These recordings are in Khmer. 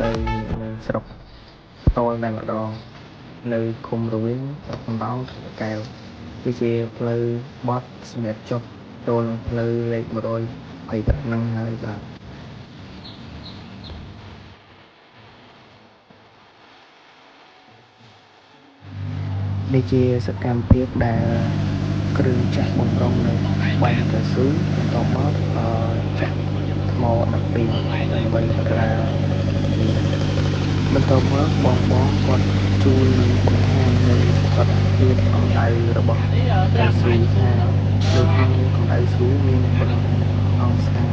ទៅនៅស្រុកតលតែម្ដងនៅឃុំរវិញកំដងកែវវាជាផ្លូវបត់សម្រាប់ចុះចូលផ្លូវលេខ120ហ្នឹងហើយបាទនេះជាសកម្មភាពដែលគ្រឿងចាក់បំរុងនៅបាញ់កៅស៊ូបន្តមកចាក់ថ្ម12ដើម្បីក្រាបបន្តមកបងគាត់ជួលនឹងបង្ហាញនៅសកម្មភាពកម្ដៅរបស់កៅស៊ូថានៅក្នុងកម្ដៅស៊ូមានប៉ុន្មានអង្សា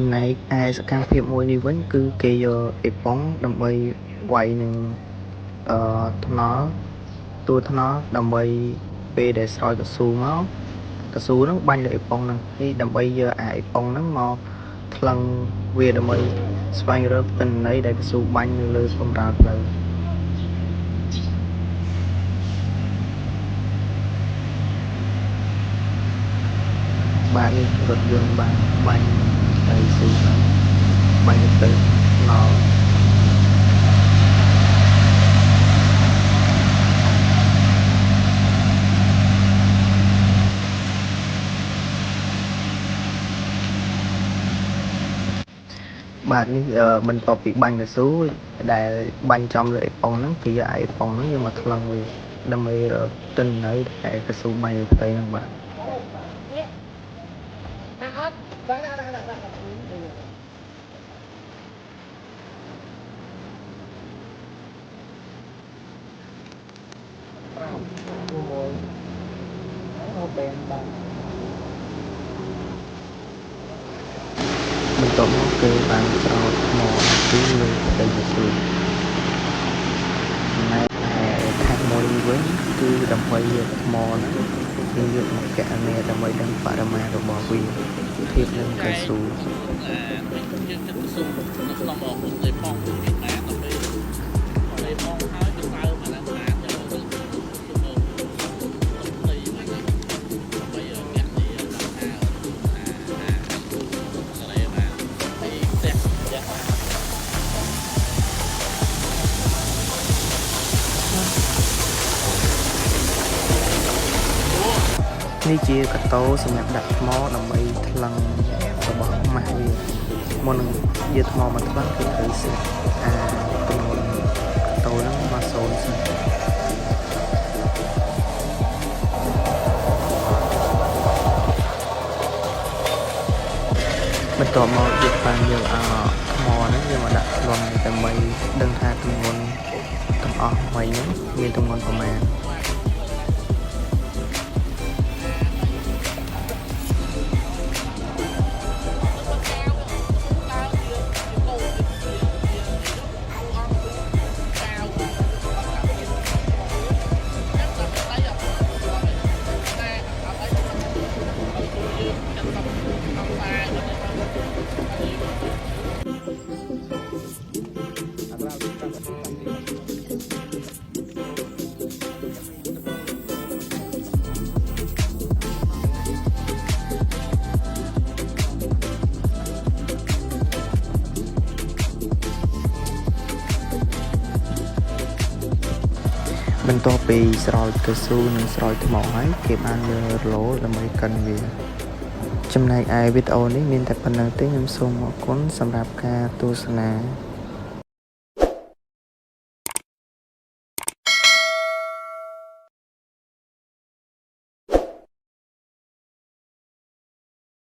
ចំណែកឯសកម្មភាពមួយនេះវិញគឺគេយកអេប៉ុងដើម្បីវាយនឹងថ្នល់តួថ្នល់ដើម្បីពេលដែលស្រោចកស៊ូមកកស៊ូហ្នឹងបាញ់លើអេប៉ុងហ្នឹងនេះដើម្បីយកអាអេប៉ុងហ្នឹងមកថ្លឹងវាដើម្បីស្វែងរកទិន្នន័យដែលកស៊ូបាញ់នៅលើបំរាលផ្លូវបាទនេះរថយន្តបានបាញ់ទៅស៊ូហ្នឹងបាញ់ទៅថ្នល់បាទនេះបន្ទាប់ពីបាញ់កស៊ូដែលបាញ់ចំលើអេប៉ុងហ្នឹងគេយកអេប៉ុងហ្នឹងយកមកថ្លឹងវាដើម្បីរកទិន្នន័យដែលកស៊ូបាញ់លើផ្ទៃហ្នឹងបាទបន្ទាប់មកគឺបានស្រោចថ្មពីលើផ្ទៃកស៊ូចំណែកឯខាងមួយវិញគឺដើម្បីយកថ្មហ្នឹងគេយកមកកណនាដើម្បីដឹងបរិមាណរបស់វាធៀបនឹងកៅស៊ូយើងគិតស៊ូនៅក្នុងអពុទ្ធនៃផងគឺមានណាដើម្បីនៃផងហើយទៅដើមអាហ្នឹងណាទៅនេះជាកាតូសម្រាប់ដាក់ថ្មដើម្បីថ្លឹងរបស់ម៉ាស់វាមុននឹងយកថ្មមកថ្លឹងគឺត្រូវសេះទម្ងន់កាតូហ្នឹងមកសូនសិនបន្ទាប់មកយកបានយកថ្មហ្នឹងយកមកដាក់លំដើម្បីដឹងថាទម្ងន់ទាំងអស់វិញហ្នឹងមានទម្ងន់ប្រមាណបន្ទាប់ពីស្រោចកៅស៊ូនិងស្រោចថ្មហើយគេបានយករឡូដើម្បីកិនវាចំណែកឯវីដេអូនេះមានតែប៉ុណ្្នឹងទេខ្ញុំសូមអរគុណសម្រាប់ការទស្សនា